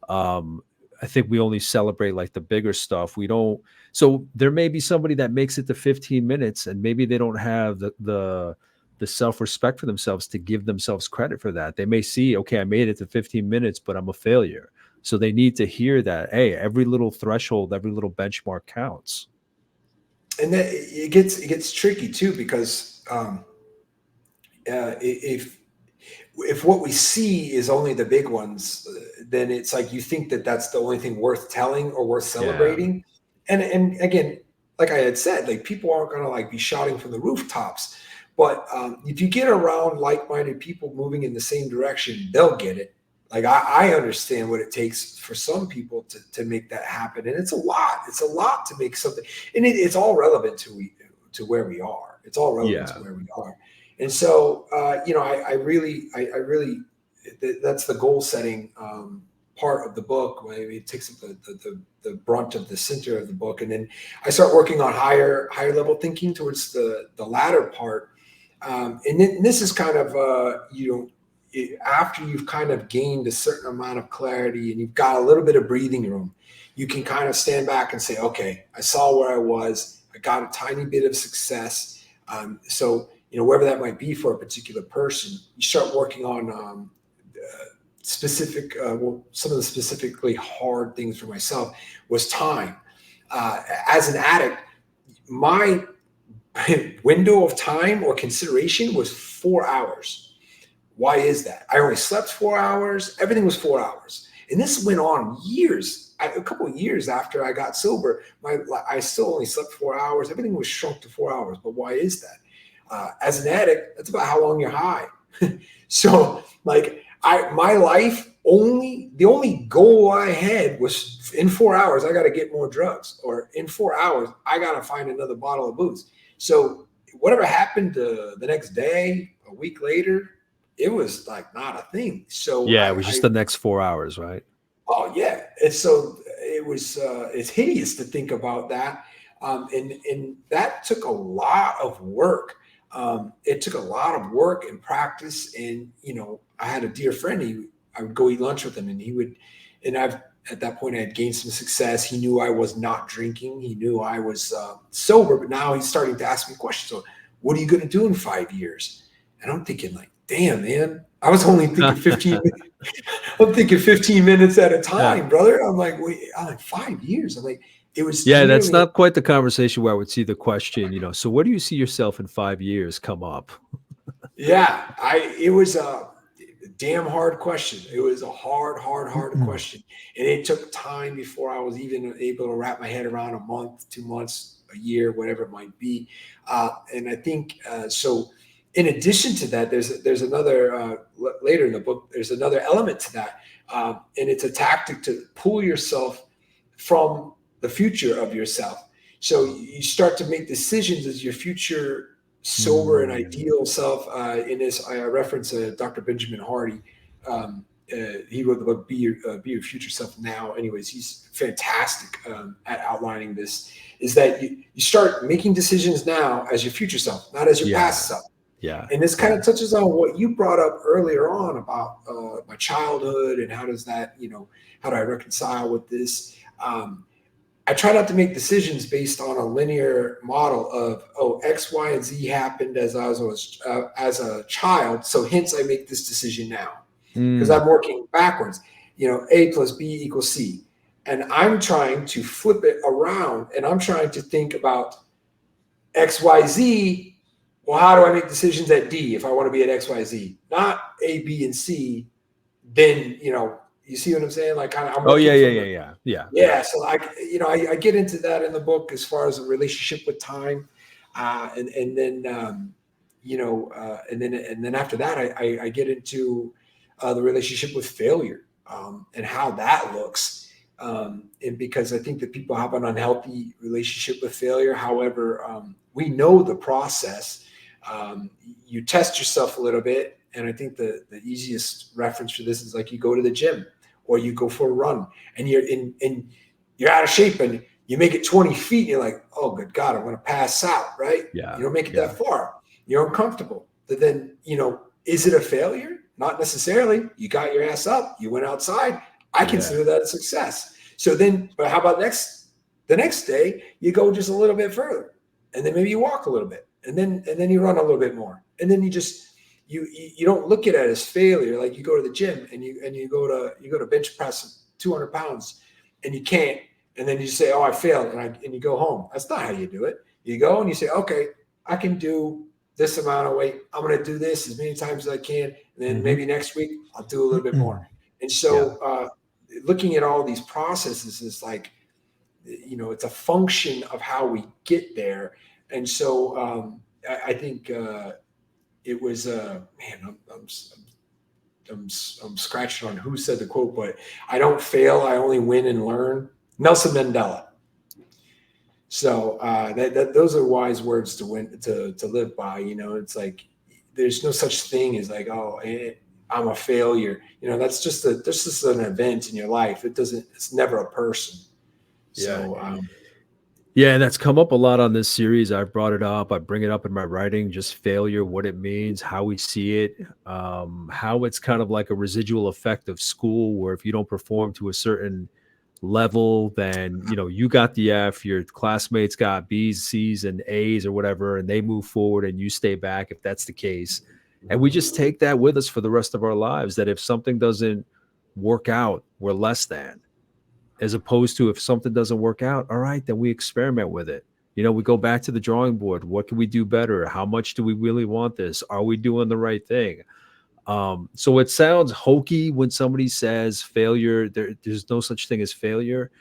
Um, I think we only celebrate like the bigger stuff. We don't. So there may be somebody that makes it to 15 minutes, and maybe they don't have the self-respect for themselves to give themselves credit for that. They may see, okay, I made it to 15 minutes, but I'm a failure. So they need to hear that, hey, every little threshold, every little benchmark counts. and that it gets tricky too, because if what we see is only the big ones, then it's like you think that that's the only thing worth telling or worth Yeah. celebrating. And again, like I had said, like people aren't gonna like be shouting from the rooftops, but if you get around like-minded people moving in the same direction, they'll get it. Like I understand what it takes for some people to make that happen, and it's a lot. It's a lot to make something, and it's all relevant to where we are. It's all relevant to Yeah. where we are. And so, I really, that's the goal setting part of the book. Where it takes up the brunt of the center of the book, and then I start working on higher level thinking towards the latter part. And then this is kind of after you've kind of gained a certain amount of clarity and you've got a little bit of breathing room, you can kind of stand back and say, okay, I saw where I was. I got a tiny bit of success. So wherever that might be for a particular person, you start working on specific, some of the specifically hard things for myself was time. As an addict, my window of time or consideration was 4 hours. Why is that? I only slept 4 hours. Everything was 4 hours. And this went on years, a couple of years after I got sober. I still only slept 4 hours. Everything was shrunk to 4 hours. But why is that? As an addict, that's about how long you're high. So like my life, the only goal I had was in 4 hours, I got to get more drugs, or in 4 hours, I got to find another bottle of booze. So whatever happened the next day, a week later, it was like not a thing. So Yeah, it was just the next 4 hours, right? oh yeah. And so it's hideous to think about that. And that took a lot of work. It took a lot of work and practice. And, I had a dear friend, I would go eat lunch with him, at that point I had gained some success. He knew I was not drinking. He knew I was sober, but now he's starting to ask me questions. So what are you going to do in 5 years? And I'm thinking like, damn, man, I was only thinking 15 minutes. I'm thinking 15 minutes at a time, Yeah. brother. I'm like, wait, 5 years. I'm like, it was Yeah, that's nearly, not quite the conversation where I would see the question, so where do you see yourself in 5 years come up? yeah, it was a damn hard question. It was a hard question. And it took time before I was even able to wrap my head around a month, 2 months, a year, whatever it might be. And I think, so in addition to that, there's another, later in the book, there's another element to that. And it's a tactic to pull yourself from the future of yourself. So you start to make decisions as your future sober and Mm. ideal self. In this, I reference Dr. Benjamin Hardy. He wrote the book Be Your Future Self Now. Anyways, he's fantastic at outlining this. Is that you start making decisions now as your future self, not as your past Yeah. self. Yeah. And this kind of touches on what you brought up earlier on about my childhood and how does that, how do I reconcile with this? I try not to make decisions based on a linear model of, X, Y, and Z happened as I was as a child, so hence I make this decision now, because Mm. I'm working backwards. A plus B equals C, and I'm trying to flip it around, and I'm trying to think about X, Y, Z. Well, how do I make decisions at D if I want to be at X, Y, Z? Not A, B, and C. then, you see what I'm saying? Like I'm Oh working from yeah. so I get into that in the book as far as a relationship with time, and then and then after that I get into the relationship with failure, and how that looks, and because I think that people have an unhealthy relationship with failure. However, we know the process. You test yourself a little bit, and I think the easiest reference for this is like you go to the gym or you go for a run, and you're out of shape, and you make it 20 feet and you're like, oh good God, I'm going to pass out, right? Yeah. You don't make it that far. You're uncomfortable. But then, is it a failure? Not necessarily. You got your ass up, you went outside. I consider that a success. So then, but how about the next day you go just a little bit further, and then maybe you walk a little bit, and then you run a little bit more, and then you don't look at it as failure. Like you go to the gym and you go to bench press 200 pounds and you can't, and then you say, oh, I failed, and you go home. That's not how you do it. You go and you say, okay, I can do this amount of weight. I'm going to do this as many times as I can, and then maybe next week I'll do a little bit more. And so looking at all these processes is like, it's a function of how we get there. And so I think it was man, I'm scratching on who said the quote, but I don't fail, I only win and learn. Nelson Mandela. So those are wise words to live by. It's like there's no such thing as like, oh, I'm a failure. That's just an event in your life. It's never a person. So yeah, and that's come up a lot on this series. I've brought it up. I bring it up in my writing, just failure, what it means, how we see it, how it's kind of like a residual effect of school, where if you don't perform to a certain level, then you got the F, your classmates got B's, C's, and A's or whatever, and they move forward and you stay back if that's the case. And we just take that with us for the rest of our lives, that if something doesn't work out, we're less than. As opposed to if something doesn't work out, all right, then we experiment with it. We go back to the drawing board. What can we do better? How much do we really want this? Are we doing the right thing? So it sounds hokey when somebody says failure. There's no such thing as failure.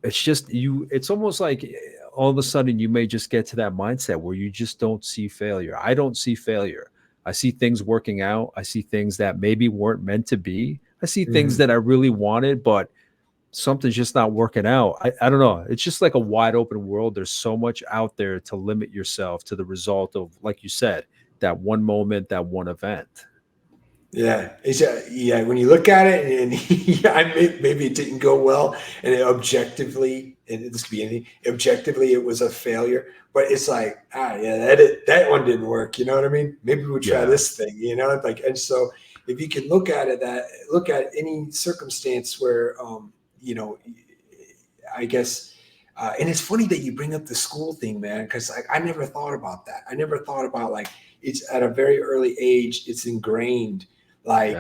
It's just it's almost like all of a sudden you may just get to that mindset where you just don't see failure. I don't see failure. I see things working out. I see things that maybe weren't meant to be. I see things that I really wanted, but something's just not working out. I don't know. It's just like a wide open world. There's so much out there to limit yourself to the result of, like you said, that one moment, that one event. Yeah, when you look at it, and maybe it didn't go well, and objectively, and this could be anything. Objectively, it was a failure, but it's like, that one didn't work. You know what I mean? Maybe we'll try this thing. And so if you can look at any circumstance where, I guess. And it's funny that you bring up the school thing, man, because I never thought about that. I never thought about like it's at a very early age, it's ingrained. Like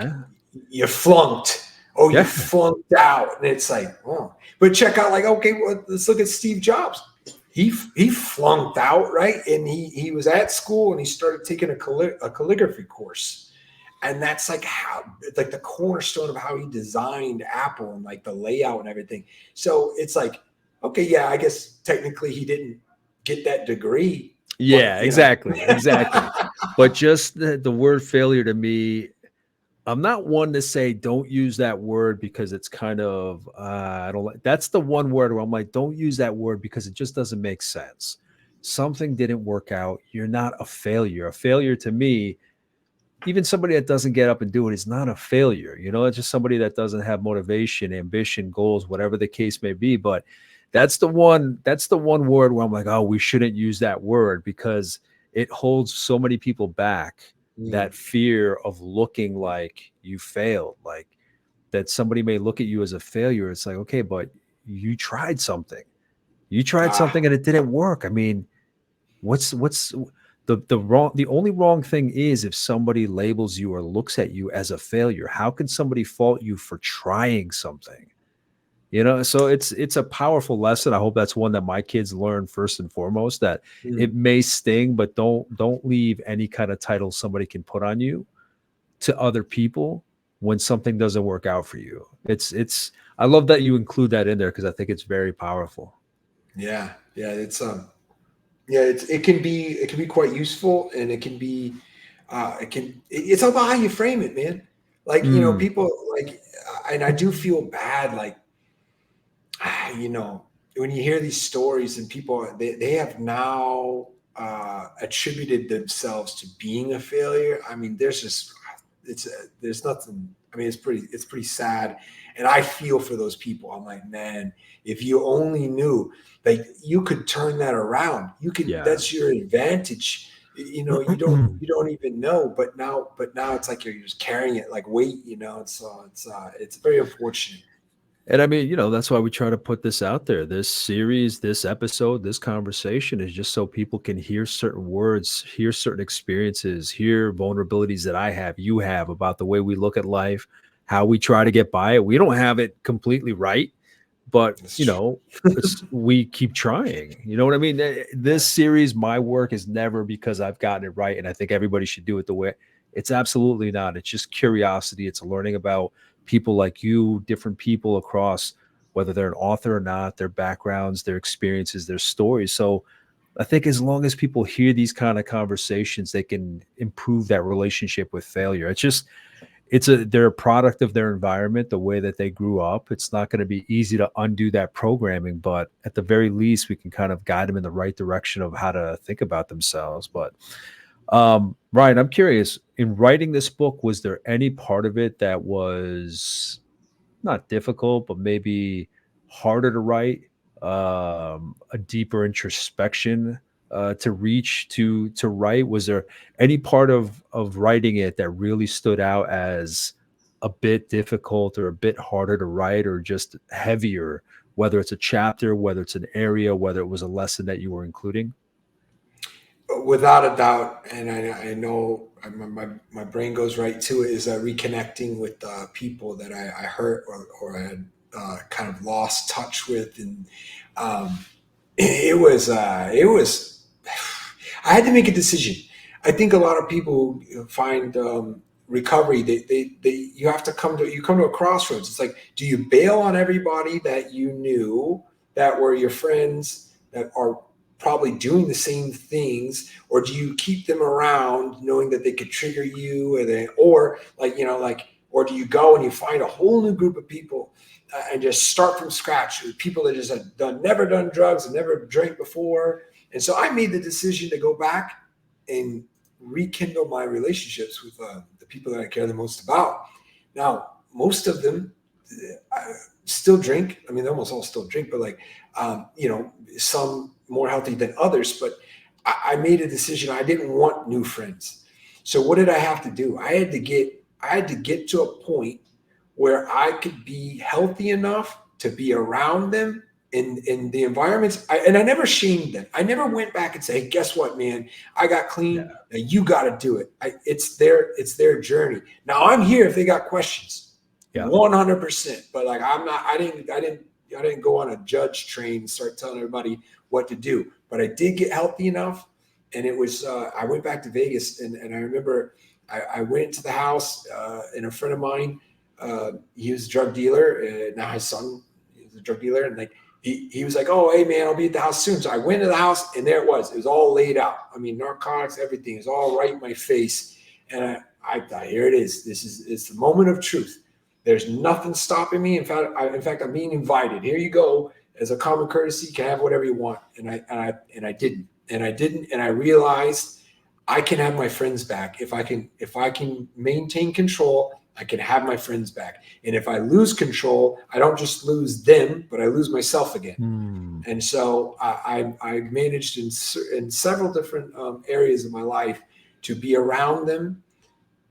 you flunked, you flunked out, and it's like, oh. But check out, like, okay, well, let's look at Steve Jobs. He flunked out, right? And he was at school and he started taking a calligraphy course. And that's like the cornerstone of how he designed Apple and like the layout and everything. So it's like, okay, yeah, I guess technically he didn't get that degree. Yeah, exactly. But just the word failure to me, I'm not one to say don't use that word because it's kind of, I don't like, that's the one word where I'm like, don't use that word because it just doesn't make sense. Something didn't work out. You're not a failure. A failure to me, even somebody that doesn't get up and do it is not a failure. It's just somebody that doesn't have motivation, ambition, goals, whatever the case may be. But that's the one word where I'm like, oh, we shouldn't use that word because it holds so many people back. That fear of looking like you failed, like that somebody may look at you as a failure. It's like, okay, but you tried something. And it didn't work. I mean, what's the only wrong thing is if somebody labels you or looks at you as a failure. How can somebody fault you for trying something? So it's a powerful lesson. I hope that's one that my kids learn first and foremost, that it may sting, but don't leave any kind of title somebody can put on you to other people when something doesn't work out for you. It's I love that you include that in there because I think it's very powerful. Yeah, yeah, yeah, it can be quite useful, and it can be it's all about how you frame it, man. Like, Mm, people like, and I do feel bad, like, you know, when you hear these stories and people, they have now attributed themselves to being a failure. I mean, there's nothing. I mean, it's pretty sad, and I feel for those people. I'm like, man, if you only knew, like, you could turn that around. You could. yeah. That's your advantage. You don't even know, but now it's like you're just carrying it like weight. It's very unfortunate. And I mean, that's why we try to put this out there. This series, this episode, this conversation is just so people can hear certain words, hear certain experiences, hear vulnerabilities that I have, you have about the way we look at life, how we try to get by it. We don't have it completely right, but That's true. we keep trying. You know what I mean? This series, my work is never because I've gotten it right and I think everybody should do it the way. It's absolutely not. It's just curiosity. It's learning about people like you, different people across, whether they're an author or not, their backgrounds, their experiences, their stories. So I think as long as people hear these kind of conversations, they can improve that relationship with failure. They're a product of their environment, the way that they grew up. It's not going to be easy to undo that programming, but at the very least, we can kind of guide them in the right direction of how to think about themselves. But Ryan, I'm curious, in writing this book, was there any part of it that was not difficult, but maybe harder to write, a deeper introspection to reach to write? Was there any part of writing it that really stood out as a bit difficult or a bit harder to write or just heavier, whether it's a chapter, whether it's an area, whether it was a lesson that you were including? Without a doubt, and I know my brain goes right to it, is reconnecting with people that I hurt, or I had kind of lost touch with. And um, it was I had to make a decision. I think a lot of people find recovery, you have to come to a crossroads. It's like, do you bail on everybody that you knew, that were your friends, that are probably doing the same things, or do you keep them around knowing that they could trigger you, or like, or do you go and you find a whole new group of people and just start from scratch with people that just had never done drugs and never drank before? And so I made the decision to go back and rekindle my relationships with the people that I care the most about. Now, most of them still drink. I mean, they almost all still drink, but like, some more healthy than others. But I made a decision. I didn't want new friends. So what did I have to do? I had to get to a point where I could be healthy enough to be around them in the environments. And I never shamed them. I never went back and say, hey, guess what, man? I got clean. Yeah. Now you got to do it. It's their journey. Now I'm here if they got questions, Yeah. 100%. But like, I'm not. I didn't go on a judge train and start telling everybody what to do. But I did get healthy enough, and it was. I went back to Vegas, and I remember I went to the house, and a friend of mine, he was a drug dealer. Now his son is a drug dealer, and like, he was like, oh, hey man, I'll be at the house soon. So I went to the house, and there it was. It was all laid out. I mean, narcotics, everything is all right in my face. And I thought, here it is. It's the moment of truth. There's nothing stopping me. In fact, I'm being invited. Here you go. As a common courtesy, you can have whatever you want. And I didn't. And I realized I can have my friends back if I can maintain control. I can have my friends back. And if I lose control, I don't just lose them, but I lose myself again. Hmm. And so I managed in several different areas of my life to be around them,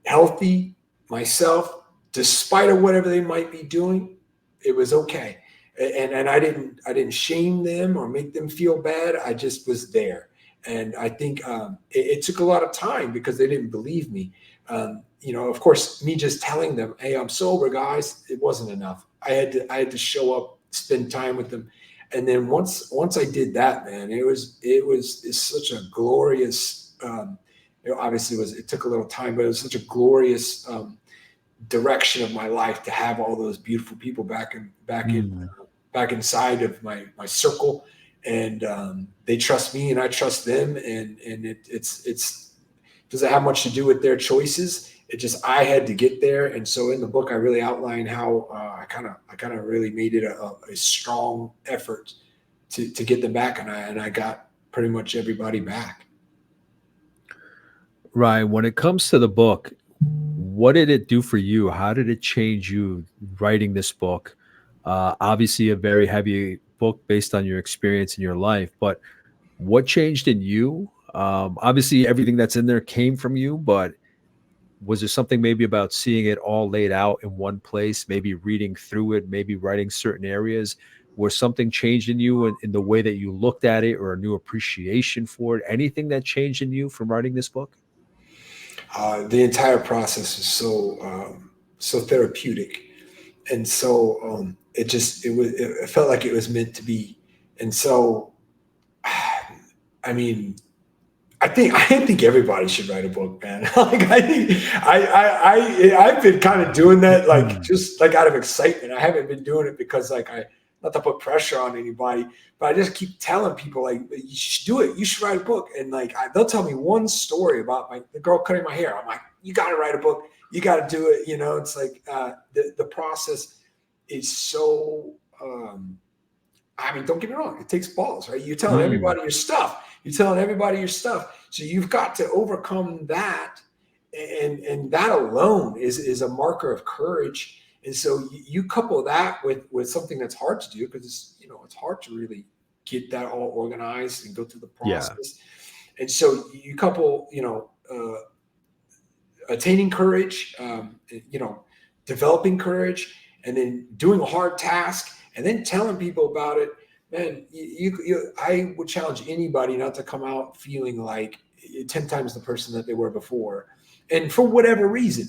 healthy, myself, despite of whatever they might be doing. It was okay. And I didn't shame them or make them feel bad. I just was there. And I think it took a lot of time because they didn't believe me. Of course, me just telling them, hey, I'm sober, guys, it wasn't enough. I had to show up, spend time with them. And then once I did that, man, it's such a glorious, obviously it took a little time, but it was such a glorious direction of my life to have all those beautiful people Mm. back inside of my circle, and they trust me and I trust them, and it's doesn't have much to do with their choices. It just I had to get there, and so in the book I really outline how I kind of really made it a strong effort to get them back, and I got pretty much everybody back. Ryan, when it comes to the book, what did it do for you? How did it change you writing this book? Obviously, a very heavy book based on your experience in your life, but what changed in you? Obviously, everything that's in there came from you, but was there something maybe about seeing it all laid out in one place, maybe reading through it, maybe writing certain areas? Where something changed in you in the way that you looked at it or a new appreciation for it? Anything that changed in you from writing this book? The entire process was so therapeutic, and so it felt like it was meant to be, and so I mean I think everybody should write a book, man. Like I think I've been kind of doing that, like Mhm. just like out of excitement. I haven't been doing it because like I not to put pressure on anybody, but I just keep telling people like you should do it. You should write a book, and like they'll tell me one story about the girl cutting my hair. I'm like, you got to write a book. You got to do it. You know, it's like the process is so. I mean, don't get me wrong, it takes balls, right? You're telling Mm. everybody your stuff. You're telling everybody your stuff. So you've got to overcome that. And that alone is a marker of courage. And so you couple that with something that's hard to do because it's hard to really get that all organized and go through the Yeah. process. And so you couple, attaining courage, developing courage, and then doing a hard task, and then telling people about it. Man, I would challenge anybody not to come out feeling like 10 times the person that they were before, and for whatever reason,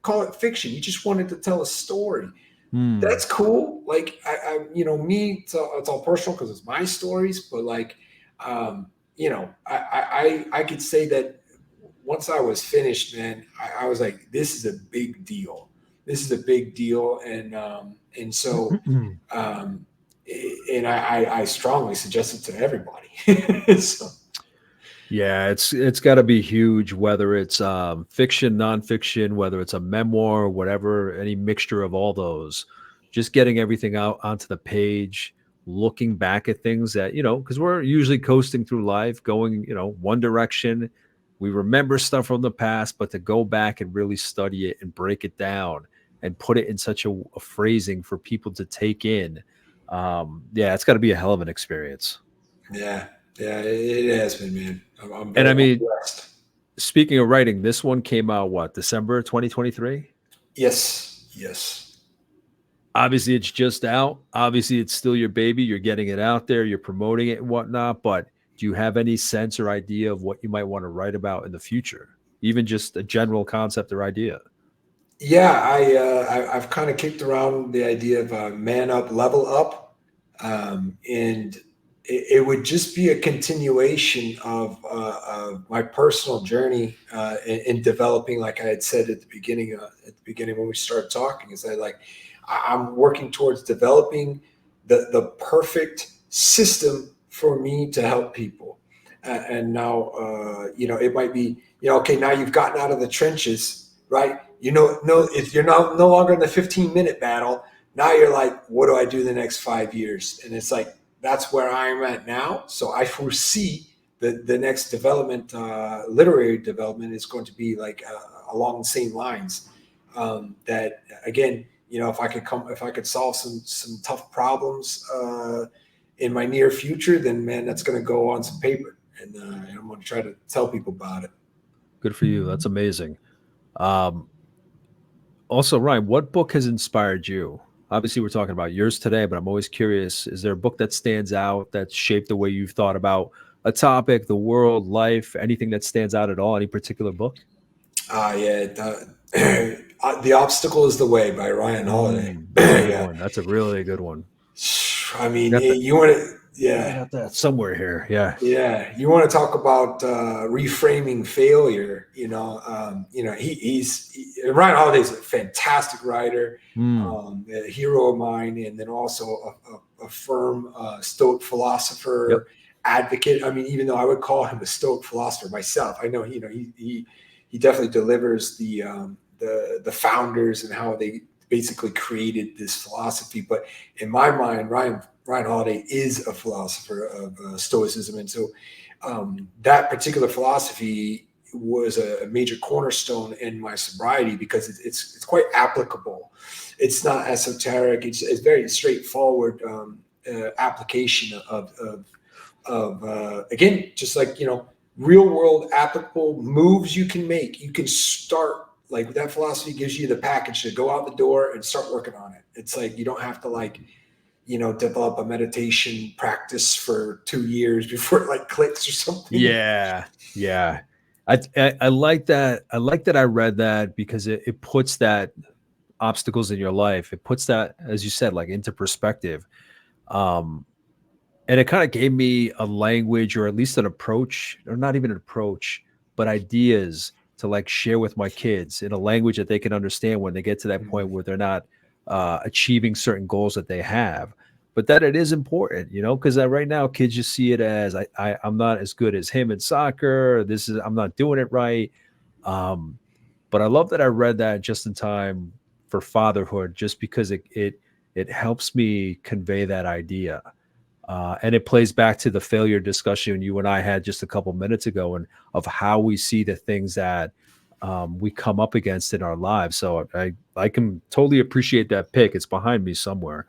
call it fiction. You just wanted to tell a story. Mm. That's cool. Like me, it's all personal because it's my stories. But like, I could say that once I was finished, man, I was like, this is a big deal. This is a big deal, and so, um, and I strongly suggest it to everybody. So, Yeah, it's got to be huge, whether it's fiction, nonfiction, whether it's a memoir, whatever, any mixture of all those. Just getting everything out onto the page, looking back at things that, because we're usually coasting through life, going, one direction. We remember stuff from the past, but to go back and really study it and break it down and put it in such a phrasing for people to take in. Yeah, it's got to be a hell of an experience. yeah, yeah, it has been, man. I'm And very I mean, blessed. speaking of writing, this one came out what, December 2023? Yes, yes. Obviously, it's just out. Obviously, it's still your baby. You're getting it out there, you're promoting it and whatnot. But do you have any sense or idea of what you might want to write about in the future? Even just a general concept or idea? Yeah, I've kind of kicked around the idea of man up, level up, and it would just be a continuation of my personal journey in developing. Like I had said at the beginning when we started talking, is that like I'm working towards developing the perfect system for me to help people. And now, it might be, okay, now you've gotten out of the trenches, right? No, if you're no longer in the 15-minute battle, now you're like, what do I do the next 5 years? And it's like, that's where I'm at now. So I foresee the next development, literary development, is going to be like along the same lines. That again, if I could solve some tough problems in my near future, then man, that's going to go on some paper, and I'm going to try to tell people about it. Good for you. That's amazing. Um, Also, Ryan, what book has inspired you? Obviously, we're talking about yours today, but I'm always curious. Is there a book that stands out that shaped the way you've thought about a topic, the world, life, anything that stands out at all? Any particular book? Yeah, the obstacle is the way by Ryan Holiday. That's a good Yeah, one. That's a really good one. I mean, Got the you want to. Yeah. I got that somewhere here. Yeah. Yeah, you want to talk about reframing failure? Ryan Holiday's a fantastic writer, Mm. a hero of mine, and then also a firm Stoic Yep. philosopher advocate. I mean, even though I would call him a Stoic philosopher myself, I know he definitely delivers the founders and how they basically created this philosophy. But in my mind, Ryan Holiday is a philosopher of Stoicism, and so that particular philosophy was a major cornerstone in my sobriety because it's quite applicable. It's not esoteric. It's very straightforward application of again, just like real world applicable moves you can make. You can start like that philosophy gives you the package to go out the door and start working on it. It's like you don't have to develop a meditation practice for 2 years before it like clicks or something. Yeah. Yeah. I like that. I like that I read that because it puts that obstacles in your life. It puts that, as you said, like into perspective. Um, and it kind of gave me a language or at least an approach, or not even an approach, but ideas to like share with my kids in a language that they can understand when they get to that point where they're not achieving certain goals that they have. But that it is important, because right now kids just see it as I'm not as good as him in soccer. I'm not doing it right. Um, but I love that I read that just in time for fatherhood, just because it helps me convey that idea. And it plays back to the failure discussion you and I had just a couple minutes ago, and of how we see the things that we come up against in our lives. So I can totally appreciate that pick. It's behind me somewhere.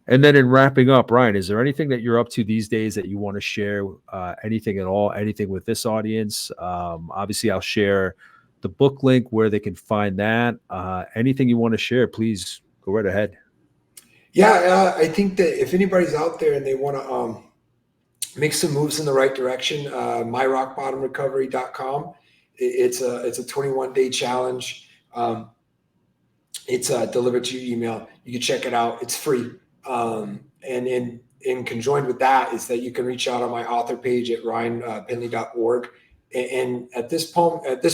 And then in wrapping up, Ryan, is there anything that you're up to these days that you want to share? Anything at all? Anything with this audience? Obviously, I'll share the book link where they can find that. Anything you want to share, please go right ahead. Yeah, I think that if anybody's out there and they want to make some moves in the right direction, myrockbottomrecovery.com. It's a 21-day challenge. It's delivered to your email. You can check it out. It's free. And in conjoined with that is that you can reach out on my author page at ryanpenley.org. And at this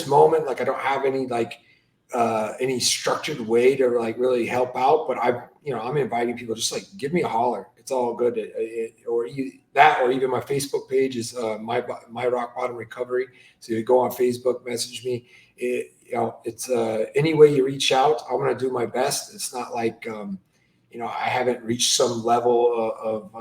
moment, like I don't have any structured way to like really help out, but I'm inviting people, just like give me a holler. It's all good. Or even my Facebook page is my Rock Bottom Recovery. So you go on Facebook, message me. It's any way you reach out, I'm going to do my best. It's not like I haven't reached some level of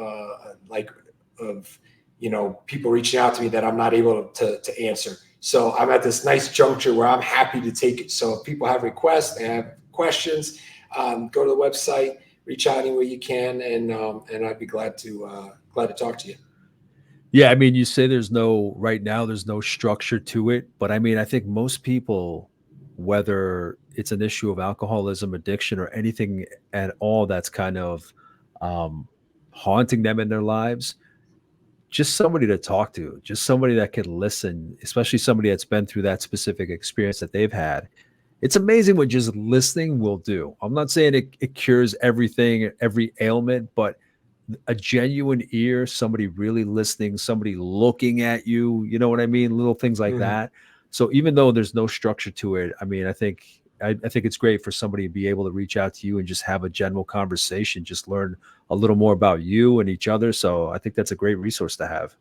people reaching out to me that I'm not able to answer. So I'm at this nice juncture where I'm happy to take it. So if people have requests, they have questions, go to the website, reach out any way you can, and I'd be glad to talk to you. Yeah, I mean, you say right now there's no structure to it, but I mean, I think most people, whether it's an issue of alcoholism, addiction, or anything at all that's kind of um, haunting them in their lives, just somebody to talk to, just somebody that can listen, especially somebody that's been through that specific experience that they've had. It's amazing what just listening will do. I'm not saying it cures everything, every ailment, but a genuine ear, somebody really listening, somebody looking at you, you know what I mean? Little things like that. So even though there's no structure to it, I mean, I think it's great for somebody to be able to reach out to you and just have a general conversation, just learn a little more about you and each other. So I think that's a great resource to have.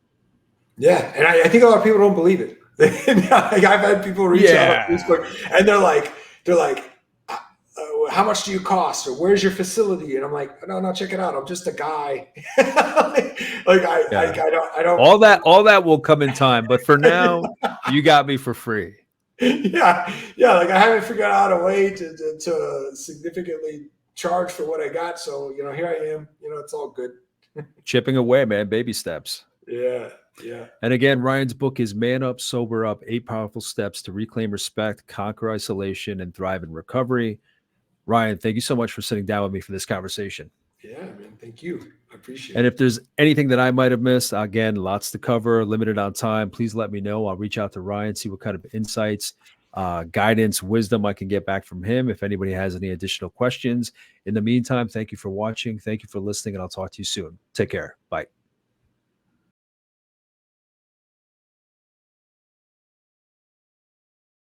Yeah, and I think a lot of people don't believe it. Like I've had people reach out on Facebook, and they're like, how much do you cost, or where's your facility? And I'm like, no, check it out. I'm just a guy. I don't. All that will come in time, but for now, you got me for free. Yeah. Like I haven't figured out a way to significantly charge for what I got. So here I am. It's all good. Chipping away, man. Baby steps. Yeah. And again, Ryan's book is Man Up, Sober Up, 8 Powerful Steps to Reclaim Respect, Conquer Isolation, and Thrive in Recovery. Ryan, thank you so much for sitting down with me for this conversation. Yeah, man. Thank you. I appreciate it. And if there's anything that I might have missed, again, lots to cover, limited on time, please let me know. I'll reach out to Ryan, see what kind of insights, guidance, wisdom I can get back from him if anybody has any additional questions. In the meantime, thank you for watching. Thank you for listening, and I'll talk to you soon. Take care. Bye.